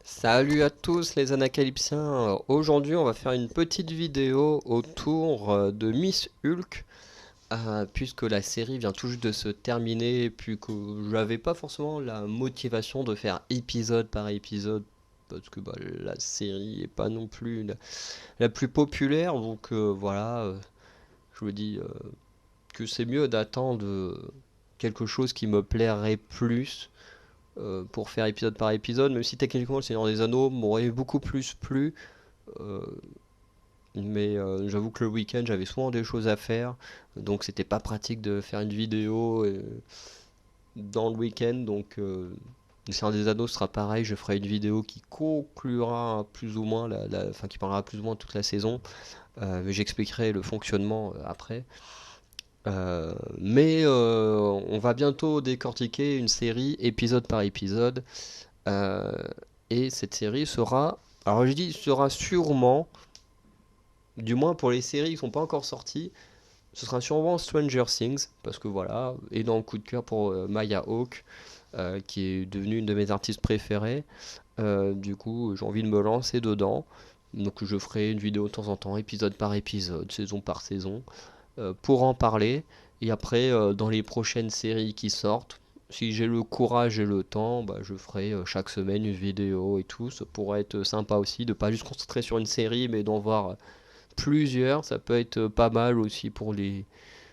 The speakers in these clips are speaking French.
Salut à tous les Anacalypsiens. Aujourd'hui on va faire une petite vidéo autour de Miss Hulk, puisque la série vient tout juste de se terminer, puis que j'avais pas forcément la motivation de faire épisode par épisode, parce que la série est pas non plus la plus populaire, donc voilà, je vous dis que c'est mieux d'attendre quelque chose qui me plairait plus pour faire épisode par épisode, même si techniquement le Seigneur des Anneaux m'aurait beaucoup plus plu. euh, mais j'avoue que le week-end j'avais souvent des choses à faire, donc c'était pas pratique de faire une vidéo dans le week-end. Donc le Seigneur des Anneaux sera pareil, je ferai une vidéo qui conclura plus ou moins, enfin qui parlera plus ou moins toute la saison, mais j'expliquerai le fonctionnement après. Mais on va bientôt décortiquer une série épisode par épisode. Euh, et cette série sera, alors je dis sera sûrement, du moins pour les séries qui sont pas encore sorties, ce sera sûrement Stranger Things, parce que voilà, et dans le coup de cœur pour Maya Hawke, qui est devenue une de mes artistes préférées. Du coup, j'ai envie de me lancer dedans. Donc je ferai une vidéo de temps en temps, épisode par épisode, saison par saison, pour en parler. Et après, dans les prochaines séries qui sortent, si j'ai le courage et le temps, bah, je ferai chaque semaine une vidéo et tout. Ça pourrait être sympa aussi de pas juste concentrer sur une série, mais d'en voir plusieurs. Ça peut être pas mal aussi pour les.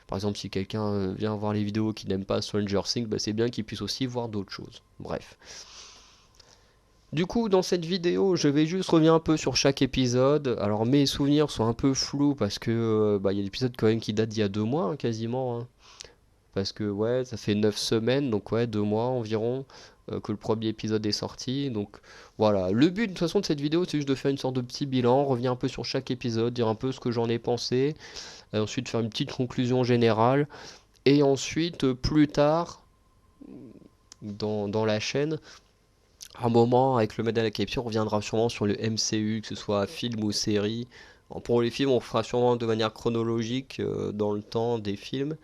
Par exemple, si quelqu'un vient voir les vidéos qui n'aime pas Stranger Things, bah, c'est bien qu'il puisse aussi voir d'autres choses. Bref. Du coup, dans cette vidéo, je vais juste revenir un peu sur chaque épisode. Alors, mes souvenirs sont un peu flous parce que il y a l'épisode quand même qui date d'il y a 2 mois, hein, quasiment, hein. Parce que ouais, ça fait 9 semaines, donc ouais, 2 mois environ, que le premier épisode est sorti. Donc voilà, le but de toute façon de cette vidéo, c'est juste de faire une sorte de petit bilan, revenir un peu sur chaque épisode, dire un peu ce que j'en ai pensé, et ensuite faire une petite conclusion générale. Et ensuite, plus tard, dans la chaîne, un moment avec le Med à la Capture, on reviendra sûrement sur le MCU, que ce soit film ou série. Pour les films, on fera sûrement de manière chronologique dans le temps des films.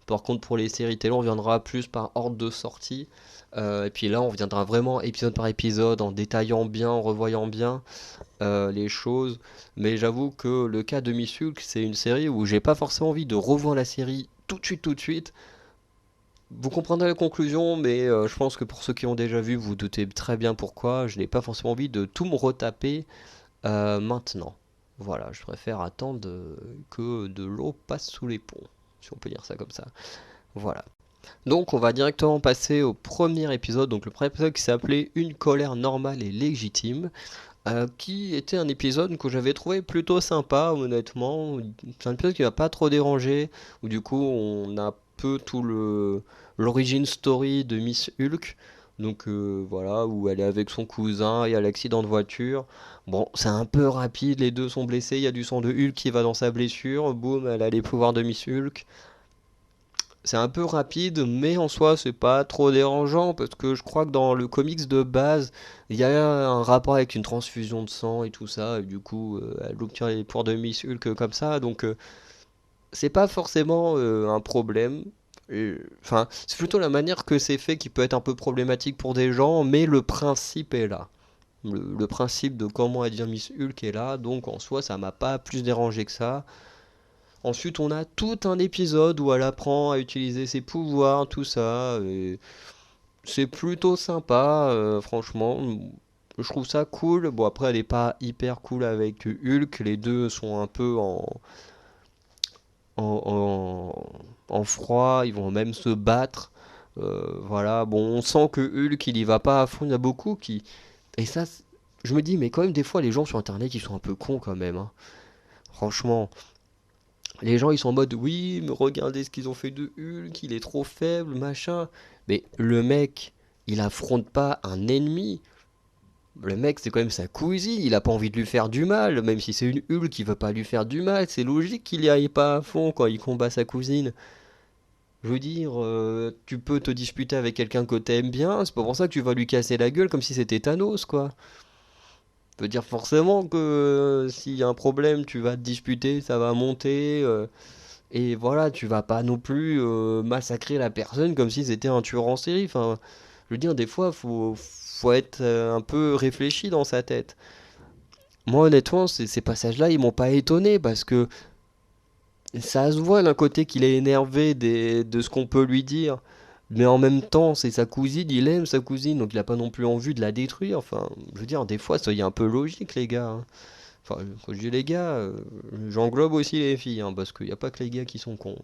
Par contre, pour les séries télé, on viendra plus par ordre de sortie. Et puis là, on viendra vraiment épisode par épisode, en détaillant bien, en revoyant bien les choses. Mais j'avoue que le cas de Miss Hulk, c'est une série où j'ai pas forcément envie de revoir la série tout de suite, tout de suite. Vous comprendrez la conclusion, mais je pense que pour ceux qui ont déjà vu, vous doutez très bien pourquoi. Je n'ai pas forcément envie de tout me retaper maintenant. Voilà, je préfère attendre que de l'eau passe sous les ponts, si on peut dire ça comme ça. Voilà. Donc on va directement passer au premier épisode, donc le premier épisode qui s'appelait Une colère normale et légitime, qui était un épisode que j'avais trouvé plutôt sympa, honnêtement. C'est un épisode qui m'a pas trop dérangé, où du coup on a peu tout le l'origine story de Miss Hulk. Donc voilà, où elle est avec son cousin, il y a l'accident de voiture. Bon, c'est un peu rapide, les deux sont blessés, il y a du sang de Hulk qui va dans sa blessure, boum, elle a les pouvoirs de Miss Hulk. C'est un peu rapide, mais en soi, c'est pas trop dérangeant parce que je crois que dans le comics de base, il y a un rapport avec une transfusion de sang et tout ça, et du coup, elle obtient les pouvoirs de Miss Hulk comme ça, donc c'est pas forcément un problème. Enfin, c'est plutôt la manière que c'est fait qui peut être un peu problématique pour des gens, mais le principe est là. Le principe de comment elle devient Miss Hulk est là, donc en soi, ça m'a pas plus dérangé que ça. Ensuite, on a tout un épisode où elle apprend à utiliser ses pouvoirs, tout ça. Et c'est plutôt sympa, franchement. Je trouve ça cool. Bon, après, elle n'est pas hyper cool avec Hulk. Les deux sont un peu en, en froid. Ils vont même se battre. Voilà. Bon, on sent que Hulk, il y va pas à fond. Il y a beaucoup qui. Et ça, je me dis, mais quand même, des fois, les gens sur Internet, ils sont un peu cons quand même, hein. Franchement. Les gens ils sont en mode oui, mais regardez ce qu'ils ont fait de Hulk, il est trop faible, machin. Mais le mec, il affronte pas un ennemi. Le mec, c'est quand même sa cousine, il a pas envie de lui faire du mal, même si c'est une Hulk, il veut pas lui faire du mal. C'est logique qu'il y aille pas à fond quand il combat sa cousine. Je veux dire, tu peux te disputer avec quelqu'un que t'aimes bien, c'est pas pour ça que tu vas lui casser la gueule comme si c'était Thanos, quoi. Je veux dire forcément que s'il y a un problème, tu vas te disputer, ça va monter. Et voilà, tu vas pas non plus massacrer la personne comme si c'était un tueur en série. Enfin, je veux dire, des fois, faut faut être un peu réfléchi dans sa tête. Moi, honnêtement, ces passages-là, ils m'ont pas étonné parce que ça se voit d'un côté qu'il est énervé de ce qu'on peut lui dire. Mais en même temps, c'est sa cousine, il aime sa cousine, donc il a pas non plus envie de la détruire. Enfin, je veux dire, des fois, soyez un peu logique, les gars, hein. Enfin, quand je dis les gars, j'englobe aussi les filles, hein, parce qu'il n'y a pas que les gars qui sont cons.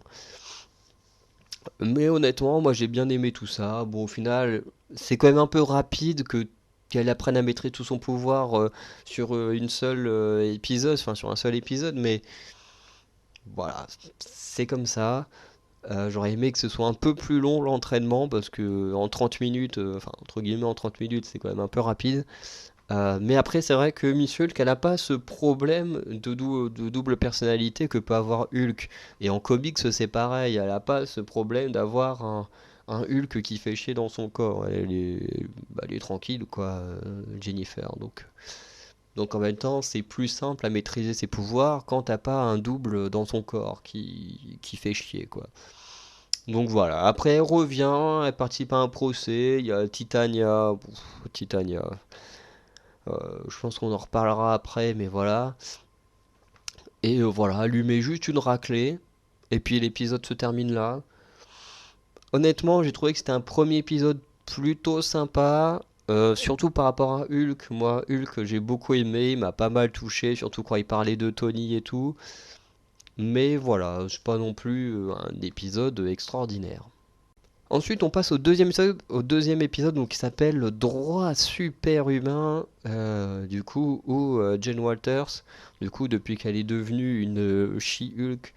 Mais honnêtement, moi j'ai bien aimé tout ça. Bon, au final, c'est quand même un peu rapide que qu'elle apprenne à maîtriser tout son pouvoir sur une seule épisode, enfin sur un seul épisode, mais voilà, c'est comme ça. J'aurais aimé que ce soit un peu plus long l'entraînement parce que en 30 minutes, enfin entre guillemets en 30 minutes, c'est quand même un peu rapide. Mais après, c'est vrai que Miss Hulk, elle n'a pas ce problème de double personnalité que peut avoir Hulk. Et en comics, c'est pareil, elle n'a pas ce problème d'avoir un Hulk qui fait chier dans son corps. Elle est tranquille, quoi, Jennifer. Donc en même temps, c'est plus simple à maîtriser ses pouvoirs quand t'as pas un double dans son corps qui fait chier, quoi. Donc voilà, après elle revient, elle participe à un procès, il y a Titania, Titania, je pense qu'on en reparlera après, mais voilà. Et voilà, elle lui met juste une raclée, et puis l'épisode se termine là. Honnêtement, j'ai trouvé que c'était un premier épisode plutôt sympa, surtout par rapport à Hulk. Moi, Hulk, j'ai beaucoup aimé, il m'a pas mal touché, surtout quand il parlait de Tony et tout. Mais voilà, c'est pas non plus un épisode extraordinaire. Ensuite, on passe au deuxième épisode donc, qui s'appelle Droit super humain, du coup, où Jane Walters, du coup, depuis qu'elle est devenue une She-Hulk,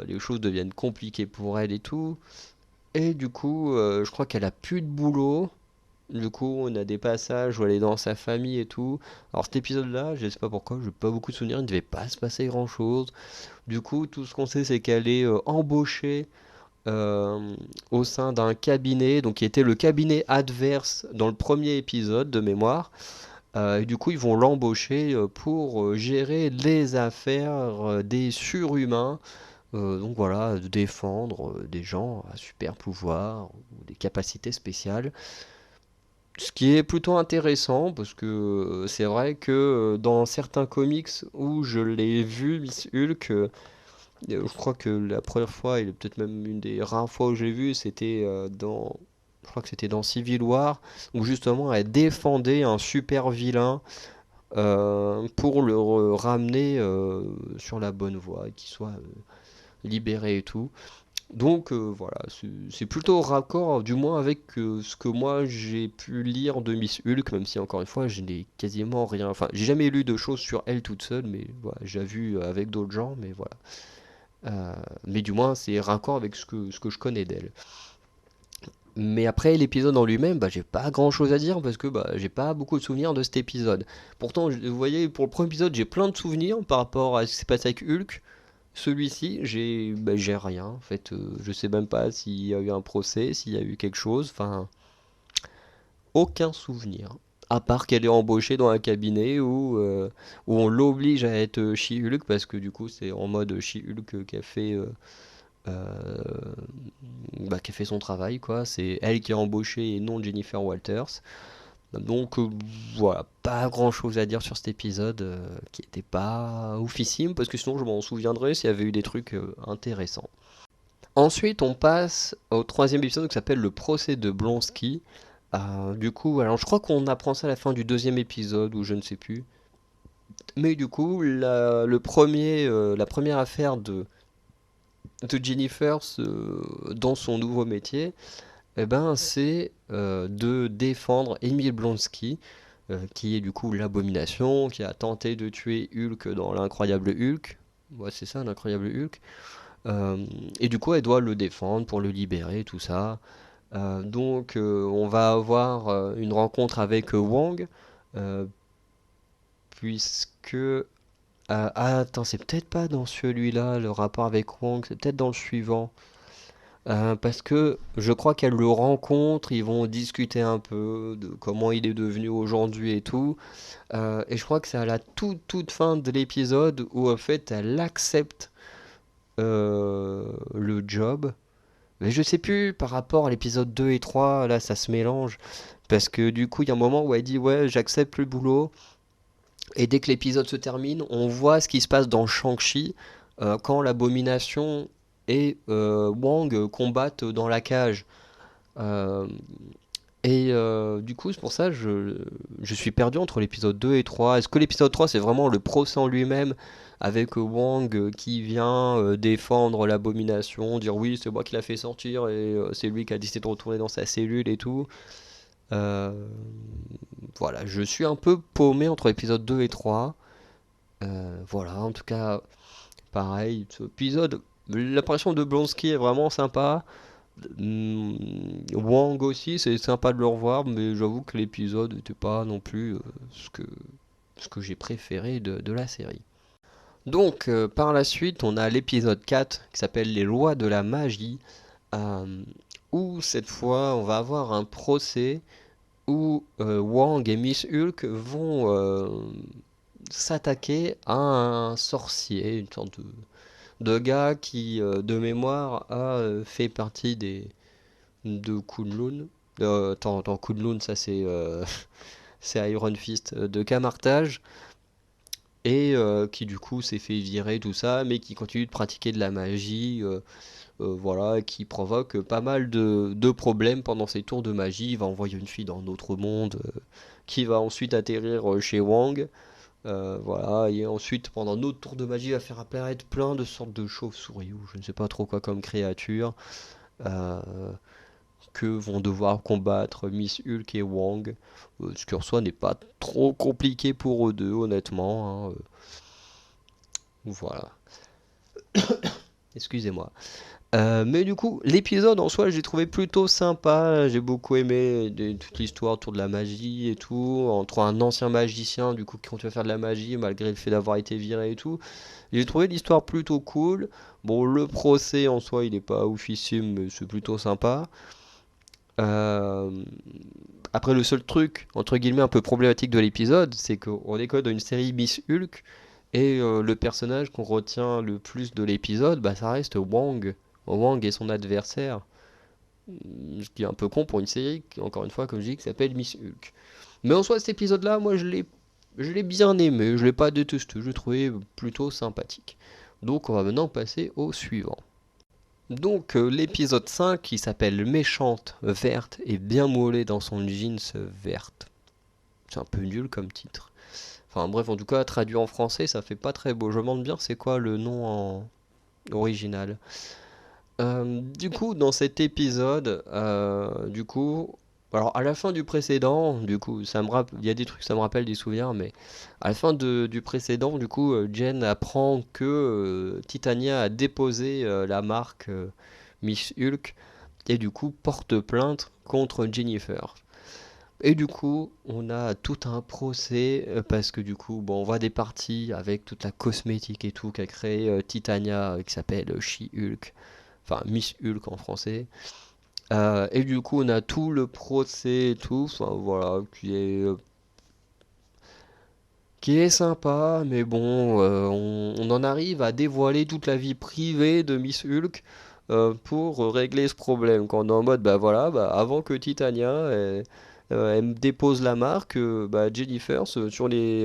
les choses deviennent compliquées pour elle et tout. Et du coup, je crois qu'elle a plus de boulot. Du coup, on a des passages où elle est dans sa famille et tout. Alors cet épisode-là, je sais pas pourquoi, je n'ai pas beaucoup de souvenirs, il ne devait pas se passer grand-chose. Du coup, tout ce qu'on sait, c'est qu'elle est embauchée euh, au sein d'un cabinet, donc qui était le cabinet adverse dans le premier épisode de mémoire. Et du coup, ils vont l'embaucher pour gérer les affaires des surhumains. Donc voilà, de défendre des gens à super pouvoir ou des capacités spéciales. Ce qui est plutôt intéressant parce que c'est vrai que dans certains comics où je l'ai vu, Miss Hulk, je crois que la première fois, et peut-être même une des rares fois où j'ai vu, c'était je crois que c'était dans Civil War, où justement elle défendait un super vilain pour le ramener sur la bonne voie, et qu'il soit libéré et tout. Donc voilà, c'est plutôt raccord, du moins avec ce que moi j'ai pu lire de Miss Hulk, même si encore une fois je n'ai quasiment rien. Enfin, j'ai jamais lu de choses sur elle toute seule, mais voilà, j'ai vu avec d'autres gens, mais voilà. Mais du moins, c'est raccord avec ce que je connais d'elle. Mais après, l'épisode en lui-même, bah, j'ai pas grand chose à dire parce que bah, j'ai pas beaucoup de souvenirs de cet épisode. Pourtant, vous voyez, pour le premier épisode, j'ai plein de souvenirs par rapport à ce qui s'est passé avec Hulk. Celui-ci, j'ai rien. En fait, je sais même pas s'il y a eu un procès, s'il y a eu quelque chose. Enfin, aucun souvenir. À part qu'elle est embauchée dans un cabinet où on l'oblige à être She-Hulk parce que du coup, c'est en mode She-Hulk qu'elle fait euh, qui a fait son travail, quoi. C'est elle qui a embauché et non Jennifer Walters. Donc voilà, pas grand chose à dire sur cet épisode qui était pas oufissime parce que sinon je m'en souviendrai s'il y avait eu des trucs intéressants. Ensuite, on passe au troisième épisode qui s'appelle le procès de Blonsky. Du coup, alors je crois qu'on apprend ça à la fin du deuxième épisode ou je ne sais plus. Mais du coup, la première affaire de Jennifer dans son nouveau métier, eh ben, c'est de défendre Emile Blonsky, qui est du coup l'abomination, qui a tenté de tuer Hulk dans l'incroyable Hulk. Ouais, c'est ça, l'incroyable Hulk. Euh, et du coup, elle doit le défendre pour le libérer, tout ça. Donc, on va avoir une rencontre avec Wong, euh, puisque... attends, c'est peut-être pas dans celui-là, le rapport avec Wong, c'est peut-être dans le suivant. Parce que je crois qu'elle le rencontre, ils vont discuter un peu de comment il est devenu aujourd'hui et tout. Et je crois que c'est à la toute fin de l'épisode où en fait elle accepte le job. Mais je sais plus par rapport à l'épisode 2 et 3, là ça se mélange. Parce que du coup, il y a un moment où elle dit ouais, j'accepte le boulot. Et dès que l'épisode se termine, on voit ce qui se passe dans Shang-Chi quand l'abomination et Wang combattent dans la cage. Euh, du coup, c'est pour ça que je suis perdu entre l'épisode 2 et 3. Est-ce que l'épisode 3 c'est vraiment le procès en lui-même avec Wang qui vient défendre l'abomination, dire oui, c'est moi qui l'a fait sortir et c'est lui qui a décidé de retourner dans sa cellule et tout. Euh, voilà, je suis un peu paumé entre l'épisode 2 et 3. Voilà, en tout cas, pareil, cet épisode, l'apparition de Blonsky est vraiment sympa. Wang aussi, c'est sympa de le revoir, mais j'avoue que l'épisode n'était pas non plus ce que j'ai préféré de la série. Donc, par la suite, on a l'épisode 4 qui s'appelle Les lois de la magie, euh, où cette fois, on va avoir un procès où Wang et Miss Hulk vont s'attaquer à un sorcier, une sorte de gars qui, de mémoire, a fait partie de Kunlun. Attends, Kunlun, ça c'est c'est Iron Fist de Camartage, et qui du coup s'est fait virer tout ça, mais qui continue de pratiquer de la magie, voilà, qui provoque pas mal de problèmes pendant ses tours de magie. Il va envoyer une fille dans un autre monde, qui va ensuite atterrir chez Wang. Voilà, et ensuite, pendant un autre tour de magie, il va faire apparaître plein de sortes de chauves-souris ou je ne sais pas trop quoi comme créatures euh, que vont devoir combattre Miss Hulk et Wang. Ce qui en soi n'est pas trop compliqué pour eux deux, honnêtement, hein. Voilà, excusez-moi. Mais du coup, l'épisode en soi, j'ai trouvé plutôt sympa. J'ai beaucoup aimé toute l'histoire autour de la magie et tout. Entre un ancien magicien, du coup, qui continue à faire de la magie, malgré le fait d'avoir été viré et tout. J'ai trouvé l'histoire plutôt cool. Bon, le procès en soi, il est pas oufissime, mais c'est plutôt sympa. Euh, Après, le seul truc, entre guillemets, un peu problématique de l'épisode, c'est qu'on est quand même dans une série Miss Hulk. Et le personnage qu'on retient le plus de l'épisode, bah, ça reste Wang. Wang est son adversaire. Ce qui est un peu con pour une série, qui, encore une fois, comme je dis, qui s'appelle Miss Hulk. Mais en soi, cet épisode-là, moi, je l'ai bien aimé. Je l'ai pas détesté. Je l'ai trouvé plutôt sympathique. Donc, on va maintenant passer au suivant. Donc, l'épisode 5 qui s'appelle Méchante, verte et bien mollée dans son jeans verte. C'est un peu nul comme titre. Enfin, bref, en tout cas, traduit en français, ça fait pas très beau. Je me demande bien c'est quoi le nom en original. Du coup, dans cet épisode, alors à la fin du précédent, du coup, il y a des trucs, ça me rappelle des souvenirs, mais à la fin du précédent, du coup, Jen apprend que Titania a déposé la marque Miss Hulk et du coup porte plainte contre Jennifer. Et du coup, on a tout un procès parce que du coup, bon, on voit des parties avec toute la cosmétique et tout qu'a créé Titania qui s'appelle She-Hulk, enfin Miss Hulk en français. Et du coup, on a tout le procès et tout, enfin voilà, qui est sympa, mais bon, on en arrive à dévoiler toute la vie privée de Miss Hulk pour régler ce problème. Quand on est en mode, bah voilà, bah, avant que Titania elle me dépose la marque, bah, Jennifer sur les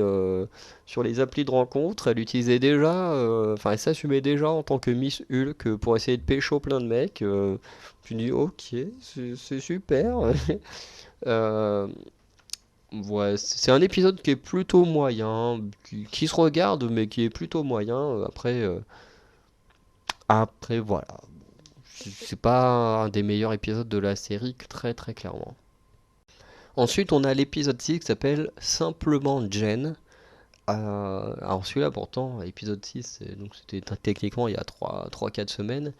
applis de rencontre, elle utilisait déjà, enfin elle s'assumait déjà en tant que Miss Hulk pour essayer de pécho plein de mecs. Tu dis ok, c'est super. Euh, Ouais, c'est un épisode qui est plutôt moyen, qui se regarde, mais qui est plutôt moyen. Après voilà, c'est pas un des meilleurs épisodes de la série, très très clairement. Ensuite, on a l'épisode 6 qui s'appelle Simplement Jen. Alors celui-là pourtant, épisode 6, donc c'était techniquement il y a 3 4 semaines.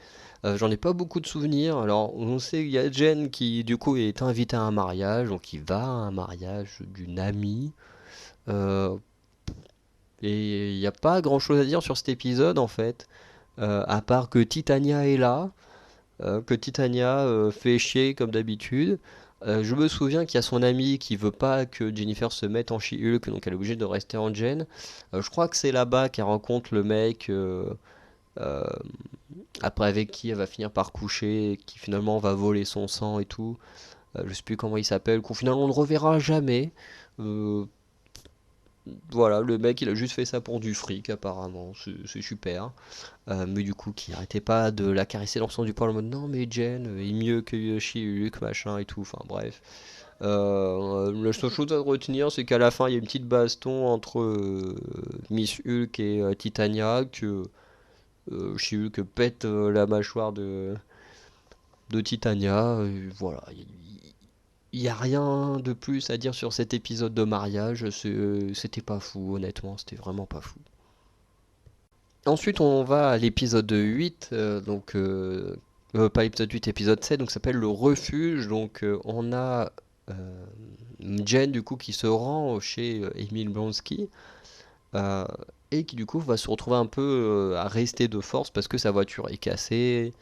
J'en ai pas beaucoup de souvenirs. Alors on sait qu'il y a Jen qui du coup est invitée à un mariage, donc il va à un mariage d'une amie. Euh, Et il n'y a pas grand chose à dire sur cet épisode en fait, à part que Titania est là, que Titania fait chier comme d'habitude. Je me souviens qu'il y a son ami qui veut pas que Jennifer se mette en She-Hulk, donc elle est obligée de rester en Jen. Je crois que c'est là-bas qu'elle rencontre le mec, euh, après avec qui elle va finir par coucher, qui finalement va voler son sang et tout. je sais plus comment il s'appelle, qu'au final on ne reverra jamais. Euh, voilà, le mec il a juste fait ça pour du fric apparemment, c'est super. Mais du coup qui arrêtait pas de la caresser dans le sens du poil en mode non mais Jen est mieux que She-Hulk machin et tout, enfin bref. La seule chose à retenir, c'est qu'à la fin, il y a une petite baston entre Miss Hulk et Titania, que She-Hulk pète la mâchoire de Titania. Et voilà, il n'y a rien de plus à dire sur cet épisode de mariage. C'était pas fou, honnêtement, c'était vraiment pas fou. Ensuite, on va à l'épisode 8, pas l'épisode 8, épisode 7, donc ça s'appelle le refuge. Donc on a euh, Jen du coup qui se rend chez Emile Blonsky euh, et qui du coup va se retrouver un peu à rester de force parce que sa voiture est cassée,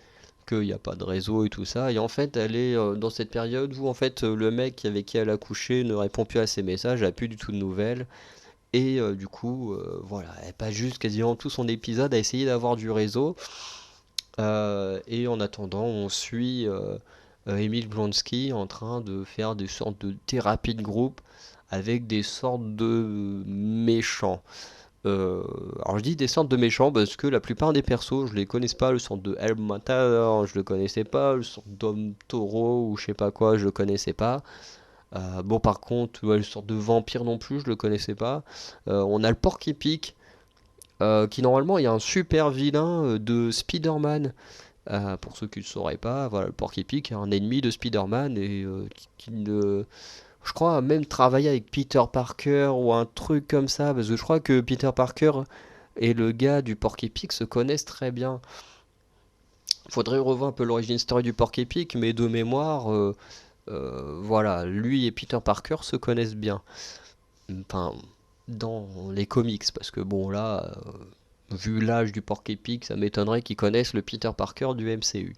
qu'il n'y a pas de réseau et tout ça. Et en fait, elle est dans cette période où en fait le mec avec qui elle a couché ne répond plus à ses messages, elle n'a plus du tout de nouvelles. Et du coup, voilà, elle passe juste quasiment tout son épisode à essayer d'avoir du réseau. Et en attendant, on suit Emile Blonsky en train de faire des sortes de thérapie de groupe avec des sortes de méchants. Euh, alors je dis des sortes de méchants parce que la plupart des persos, je les connais pas. Le sort de El Matador, je le connaissais pas. Le sort d'Homme Taureau ou je sais pas quoi, je le connaissais pas. Bon, par contre, ouais, le sort de vampire non plus, je le connaissais pas. On a le Porc-Épic, qui normalement il y a un super vilain de Spider-Man. Pour ceux qui ne le sauraient pas, voilà, le Porc-Épic est un ennemi de Spider-Man et je crois, a même travaillé avec Peter Parker ou un truc comme ça, parce que je crois que Peter Parker et le gars du Porc-Épic se connaissent très bien. Faudrait revoir un peu l'origine story du Porc-Épic, mais de mémoire, voilà, lui et Peter Parker se connaissent bien. Enfin, dans les comics, parce que bon, là, vu l'âge du Porc-Épic, ça m'étonnerait qu'ils connaissent le Peter Parker du MCU.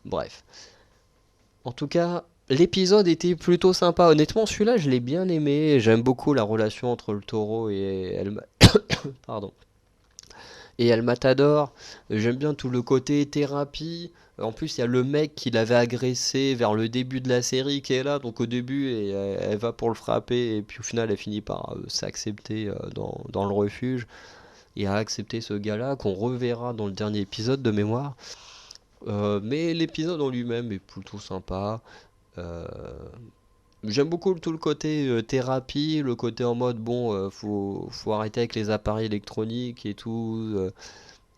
Bref. En tout cas, l'épisode était plutôt sympa. Honnêtement, celui-là, je l'ai bien aimé. J'aime beaucoup la relation entre le taureau et pardon. Et El Matador. J'aime bien tout le côté thérapie. En plus, il y a le mec qui l'avait agressé vers le début de la série qui est là. Donc au début, elle va pour le frapper. Et puis au final, elle finit par s'accepter dans le refuge. Et à accepter ce gars-là qu'on reverra dans le dernier épisode de mémoire. Mais l'épisode en lui-même est plutôt sympa. Euh, J'aime beaucoup tout le côté thérapie, le côté en mode bon, faut arrêter avec les appareils électroniques et tout.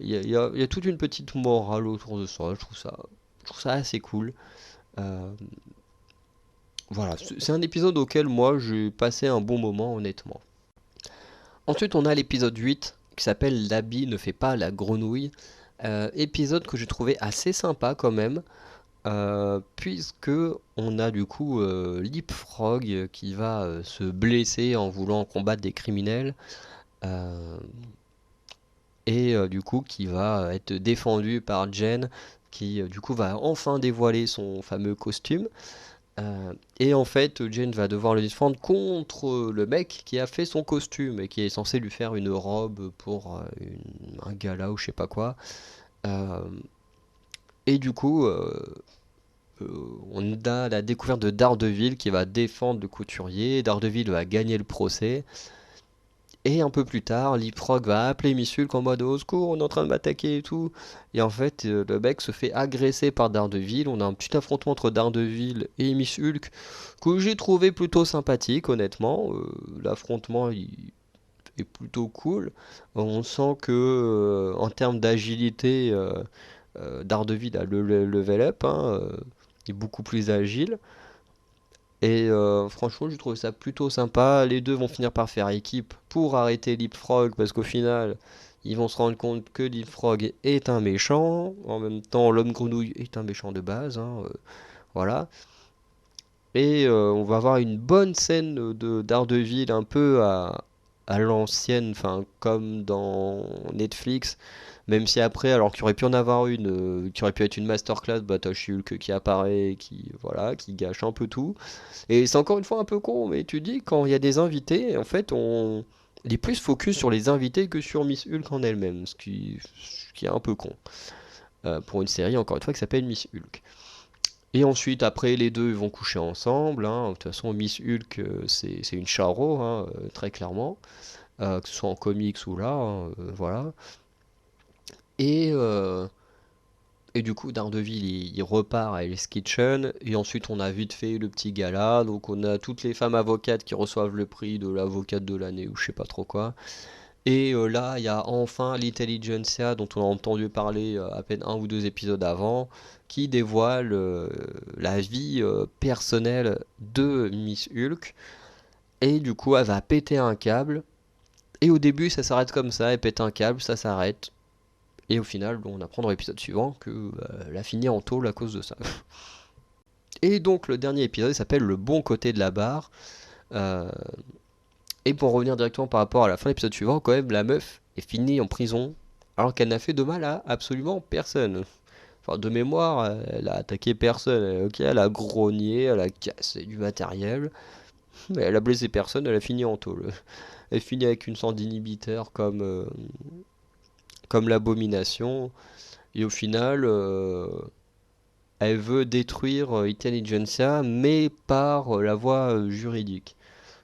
Il y a toute une petite morale autour de ça. Je trouve ça assez cool. Euh, voilà, c'est un épisode auquel moi j'ai passé un bon moment, honnêtement. Ensuite, on a l'épisode 8 qui s'appelle L'habit ne fait pas la grenouille. Épisode que j'ai trouvé assez sympa quand même. Puisque on a du coup Leapfrog qui va se blesser en voulant combattre des criminels euh, et du coup qui va être défendu par Jen qui du coup va enfin dévoiler son fameux costume. Et en fait Jen va devoir le défendre contre le mec qui a fait son costume et qui est censé lui faire une robe pour un gala ou je sais pas quoi. Euh, et du coup on a la découverte de Daredevil qui va défendre le couturier. Daredevil va gagner le procès. Et un peu plus tard, Leapfrog va appeler Miss Hulk en mode au secours, on est en train de m'attaquer et tout. Et en fait, le mec se fait agresser par Daredevil. On a un petit affrontement entre Daredevil et Miss Hulk que j'ai trouvé plutôt sympathique, honnêtement. L'affrontement est plutôt cool. On sent que, en termes d'agilité, Daredevil a le level up, hein, il est beaucoup plus agile. Et franchement, j'ai trouvé ça plutôt sympa. Les deux vont finir par faire équipe pour arrêter Leapfrog parce qu'au final, ils vont se rendre compte que Leapfrog est un méchant. En même temps, l'homme grenouille est un méchant de base, hein, voilà. Et on va avoir une bonne scène de Daredevil un peu à l'ancienne, enfin comme dans Netflix. Même si après, alors qu'il aurait pu en avoir une, qui aurait pu être une masterclass, bah t'as Shulk qui apparaît, qui voilà, qui gâche un peu tout. Et c'est encore une fois un peu con, mais tu dis quand il y a des invités, en fait, on est plus focus sur les invités que sur Miss Hulk en elle-même, ce qui est un peu con pour une série encore une fois qui s'appelle Miss Hulk. Et ensuite, après, les deux ils vont coucher ensemble, hein. De toute façon, Miss Hulk, c'est une Charo, hein, très clairement, que ce soit en comics ou là, hein, voilà. Et, euh, et du coup, Daredevil, il repart à Hell's Kitchen, et ensuite on a vite fait le petit gala, donc on a toutes les femmes avocates qui reçoivent le prix de l'avocate de l'année, ou je sais pas trop quoi. Et là, il y a enfin l'Intelligentsia dont on a entendu parler à peine un ou deux épisodes avant, qui dévoile la vie personnelle de Miss Hulk. Et du coup, elle va péter un câble. Et au début, ça s'arrête comme ça, elle pète un câble, ça s'arrête. Et au final, on apprend dans l'épisode suivant qu'elle a fini en tôle à cause de ça. Et donc, le dernier épisode s'appelle Le bon côté de la barre. Euh, et pour revenir directement par rapport à la fin de l'épisode suivant, quand même, la meuf est finie en prison alors qu'elle n'a fait de mal à absolument personne. Enfin, de mémoire, elle a attaqué personne. Ok, elle a grogné, elle a cassé du matériel, mais elle a blessé personne, elle a fini en tôle. Elle finit avec une sorte d'inhibiteur comme l'abomination. Et au final, elle veut détruire Intelligentsia, mais par la voie juridique.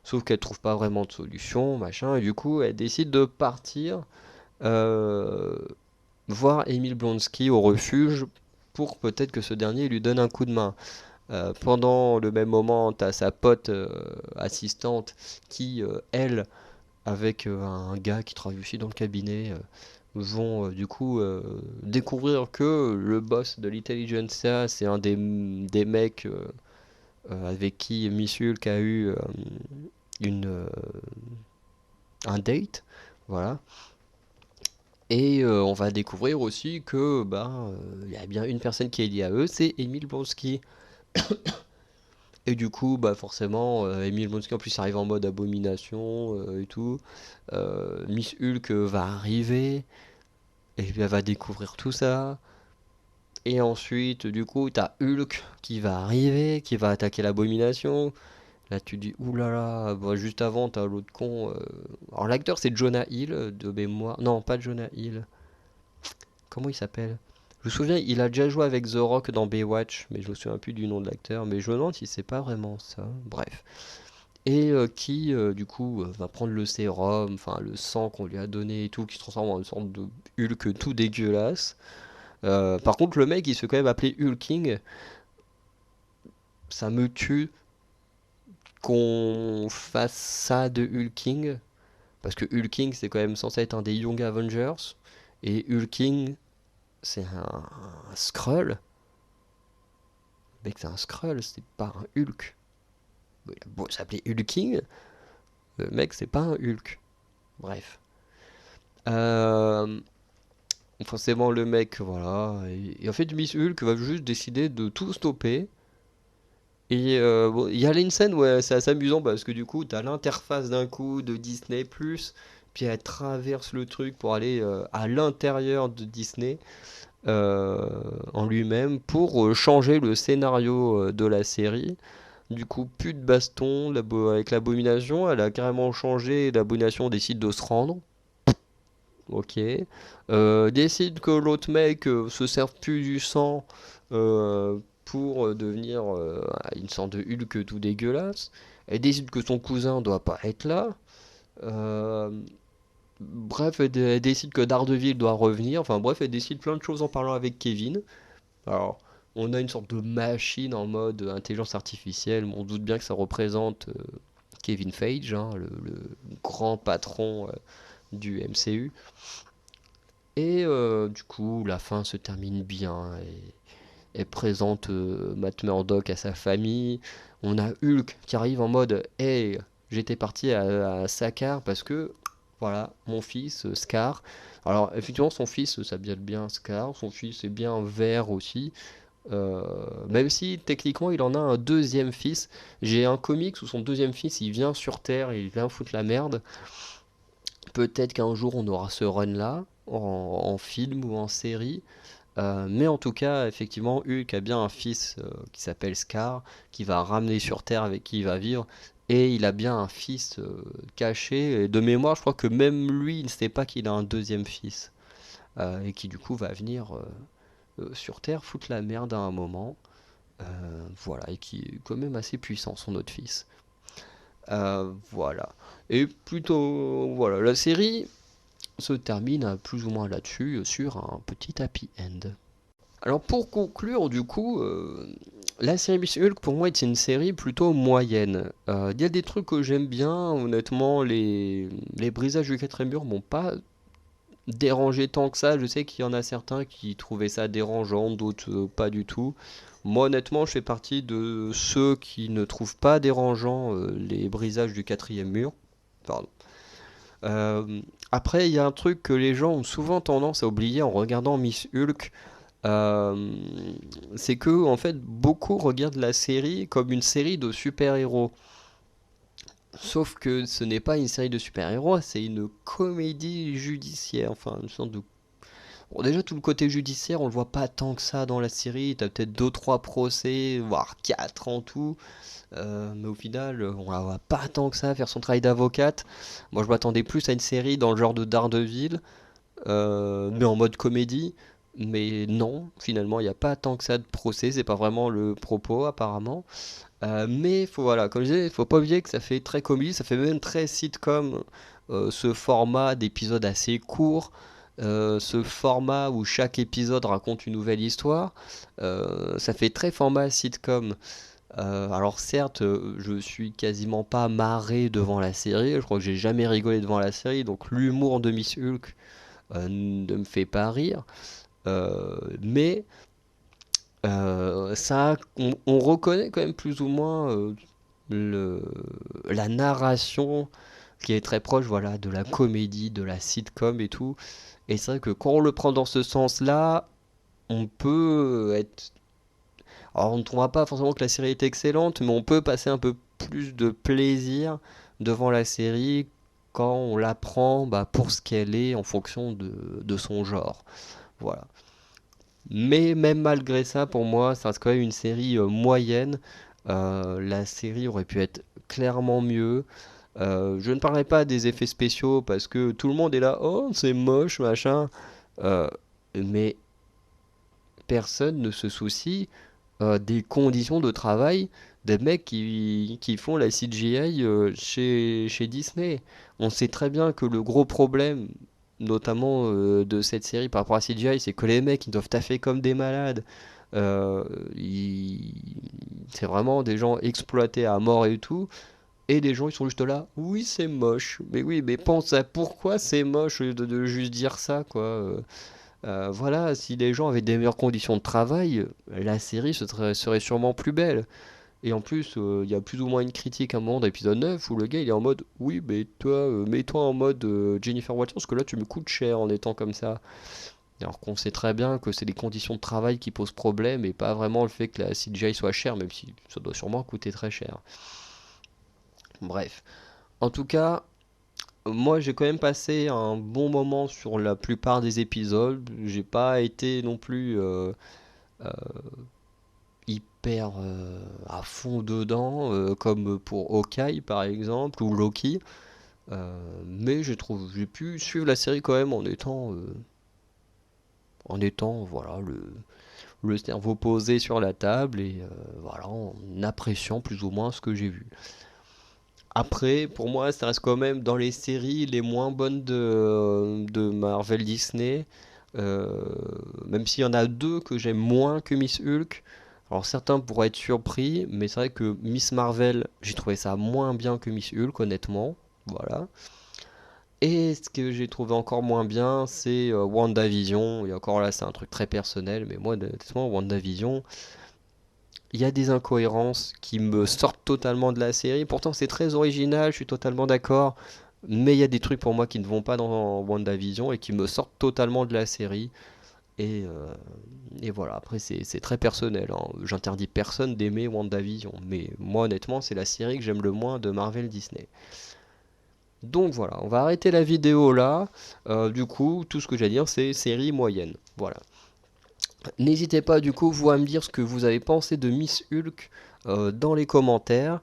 Sauf qu'elle trouve pas vraiment de solution, machin, et du coup, elle décide de partir euh, voir Emile Blonsky au refuge pour peut-être que ce dernier lui donne un coup de main. Pendant le même moment, t'as sa pote assistante qui, elle, avec un gars qui travaille aussi dans le cabinet, vont du coup découvrir que le boss de l'intelligentsia, c'est un des mecs avec qui Miss Hulk a eu une, un date. Voilà. Et on va découvrir aussi que il y a bien une personne qui est liée à eux, c'est Emile Blonsky. Et du coup, bah forcément, Emile Blonsky en plus arrive en mode abomination et tout. Miss Hulk va arriver et puis elle va découvrir tout ça. Et ensuite, du coup, t'as Hulk qui va arriver, qui va attaquer l'abomination. Là, tu dis, oulala, bah, juste avant, t'as l'autre con. Alors, l'acteur, c'est Jonah Hill, de mémoire. Non, pas Jonah Hill. Comment il s'appelle? Je me souviens, il a déjà joué avec The Rock dans Baywatch, mais je me souviens plus du nom de l'acteur. Mais je me demande si c'est pas vraiment ça. Bref. Et qui, du coup, va prendre le sérum, enfin le sang qu'on lui a donné et tout, qui se transforme en une sorte de Hulk tout dégueulasse. Par contre, le mec, il se fait quand même appeler Hulking. Ça me tue qu'on fasse ça de Hulking. Parce que Hulking, c'est quand même censé être un des Young Avengers. Et Hulking, c'est un Skrull. Mec, c'est un Skrull, c'est pas un Hulk. Il a beau s'appeler Hulking, le mec, c'est pas un Hulk. Bref. Euh, Forcément, le mec, voilà. Et en fait, Miss Hulk va juste décider de tout stopper. Et bon, il y a une scène où c'est assez amusant parce que du coup, t'as l'interface d'un coup de Disney+, puis elle traverse le truc pour aller à l'intérieur de Disney euh, en lui-même pour changer le scénario de la série. Du coup, plus de baston avec l'abomination, elle a carrément changé, l'abomination décide de se rendre. Ok. Décide que l'autre mec se serve plus du sang pour devenir une sorte de Hulk tout dégueulasse. Elle décide que son cousin doit pas être là. Euh, Bref, elle décide que Daredevil doit revenir. Enfin bref, elle décide plein de choses en parlant avec Kevin. Alors, on a une sorte de machine en mode intelligence artificielle. On doute bien que ça représente Kevin Feige, hein, le grand patron du MCU. Et du coup, la fin se termine bien. Et présente Matt Murdock à sa famille. On a Hulk qui arrive en mode Hey, j'étais parti à Sakaar parce que, voilà, mon fils, Scar. Alors, effectivement, son fils s'appelle bien Scar. Son fils est bien vert aussi. Même si techniquement il en a un deuxième fils. J'ai un comics où son deuxième fils il vient sur Terre et il vient foutre la merde. Peut-être qu'un jour on aura ce run là en film ou en série. Mais en tout cas, effectivement, Hulk a bien un fils qui s'appelle Scar, qui va ramener sur Terre, avec qui il va vivre. Et il a bien un fils caché. Et de mémoire, je crois que même lui, il ne sait pas qu'il a un deuxième fils. Et qui du coup va venir sur Terre foutre la merde à un moment. Voilà, et qui est quand même assez puissant, son autre fils. Voilà. Et plutôt, voilà, la série se termine plus ou moins là-dessus, sur un petit happy end. Alors pour conclure, du coup, la série Miss Hulk pour moi est une série plutôt moyenne. Il y a des trucs que j'aime bien, honnêtement, les brisages du quatrième mur m'ont pas dérangé tant que ça. Je sais qu'il y en a certains qui trouvaient ça dérangeant, d'autres pas du tout. Moi honnêtement, je fais partie de ceux qui ne trouvent pas dérangeant les brisages du quatrième mur. Pardon. Euh, Après, il y a un truc que les gens ont souvent tendance à oublier en regardant Miss Hulk. Euh, c'est que en fait beaucoup regardent la série comme une série de super-héros. Sauf que ce n'est pas une série de super-héros, c'est une comédie judiciaire. Enfin, une sorte de... Bon, déjà, tout le côté judiciaire, on le voit pas tant que ça dans la série. T'as peut-être deux trois procès, voire 4 en tout. Mais au final, on la voit pas tant que ça faire son travail d'avocate. Moi, je m'attendais plus à une série dans le genre de Daredevil, mais en mode comédie. Mais non, finalement, il n'y a pas tant que ça de procès, c'est pas vraiment le propos apparemment. Mais faut, voilà, comme je disais, il faut pas oublier que ça fait très comédie, ça fait même très sitcom, ce format d'épisodes assez courts, ce format où chaque épisode raconte une nouvelle histoire, ça fait très format sitcom. Alors certes, je suis quasiment pas marré devant la série, je crois que j'ai jamais rigolé devant la série, donc l'humour de Miss Hulk ne me fait pas rire. Mais ça, on reconnaît quand même plus ou moins le, la narration qui est très proche, voilà, de la comédie, de la sitcom et tout. Et c'est vrai que quand on le prend dans ce sens-là, on peut être... Alors on ne trouvera pas forcément que la série est excellente, mais on peut passer un peu plus de plaisir devant la série quand on la prend bah, pour ce qu'elle est en fonction de son genre. Voilà. Mais même malgré ça, pour moi, ça reste quand même une série moyenne. La série aurait pu être clairement mieux. Je ne parlerai pas des effets spéciaux parce que tout le monde est là, oh c'est moche, machin. Euh, mais personne ne se soucie des conditions de travail des mecs qui font la CGI chez Disney. On sait très bien que le gros problème, notamment de cette série par rapport à CGI, c'est que les mecs ils doivent taffer comme des malades. Euh, ils- C'est vraiment des gens exploités à mort et tout. Et des gens ils sont juste là, oui c'est moche. Mais oui, mais pense à pourquoi c'est moche de juste dire ça quoi. Voilà, si les gens avaient des meilleures conditions de travail, la série serait sûrement plus belle. Et en plus, il y a plus ou moins une critique à un moment d'épisode 9 où le gars il est en mode oui, mais toi, mets-toi en mode Jennifer Walters, parce que là tu me coûtes cher en étant comme ça. Alors qu'on sait très bien que c'est les conditions de travail qui posent problème et pas vraiment le fait que la CGI soit chère, même si ça doit sûrement coûter très cher. Bref. En tout cas, moi j'ai quand même passé un bon moment sur la plupart des épisodes. J'ai pas été non plus hyper à fond dedans, comme pour Hawkeye par exemple, ou Loki. Mais j'ai pu suivre la série quand même en étant voilà, le cerveau posé sur la table et voilà, en appréciant plus ou moins ce que j'ai vu. Après, pour moi, ça reste quand même dans les séries les moins bonnes de Marvel Disney. Euh, Même s'il y en a deux que j'aime moins que Miss Hulk. Alors certains pourraient être surpris, mais c'est vrai que Miss Marvel, j'ai trouvé ça moins bien que Miss Hulk, honnêtement. Voilà. Et ce que j'ai trouvé encore moins bien, c'est WandaVision. Et encore là, c'est un truc très personnel, mais moi, honnêtement, WandaVision, il y a des incohérences qui me sortent totalement de la série. Pourtant, c'est très original, je suis totalement d'accord. Mais il y a des trucs pour moi qui ne vont pas dans WandaVision et qui me sortent totalement de la série. Et, euh, et voilà, après, c'est très personnel, hein. J'interdis personne d'aimer WandaVision. Mais moi, honnêtement, c'est la série que j'aime le moins de Marvel Disney. Donc voilà, on va arrêter la vidéo là. Du coup, tout ce que j'ai à dire, c'est série moyenne. Voilà. N'hésitez pas du coup vous à me dire ce que vous avez pensé de Miss Hulk dans les commentaires.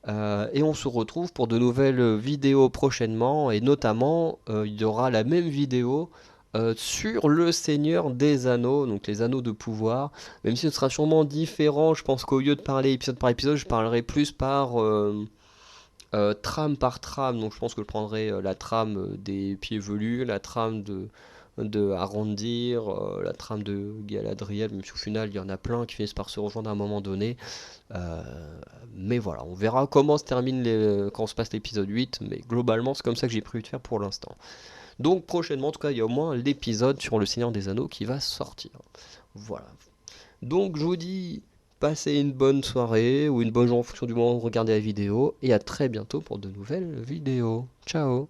Et on se retrouve pour de nouvelles vidéos prochainement. Et notamment, il y aura la même vidéo sur le Seigneur des Anneaux, donc les Anneaux de pouvoir, même si ce sera sûrement différent, je pense qu'au lieu de parler épisode par épisode, je parlerai plus par trame par trame, donc je pense que je prendrai la trame des pieds velus, la trame de Arondir, la trame de Galadriel, même si au final il y en a plein qui finissent par se rejoindre à un moment donné. Euh, mais voilà, on verra comment se termine quand se passe l'épisode 8, mais globalement c'est comme ça que j'ai prévu de faire pour l'instant. Donc prochainement, en tout cas, il y a au moins l'épisode sur le Seigneur des Anneaux qui va sortir. Voilà. Donc je vous dis, passez une bonne soirée ou une bonne journée en fonction du moment où vous regardez la vidéo, et à très bientôt pour de nouvelles vidéos. Ciao.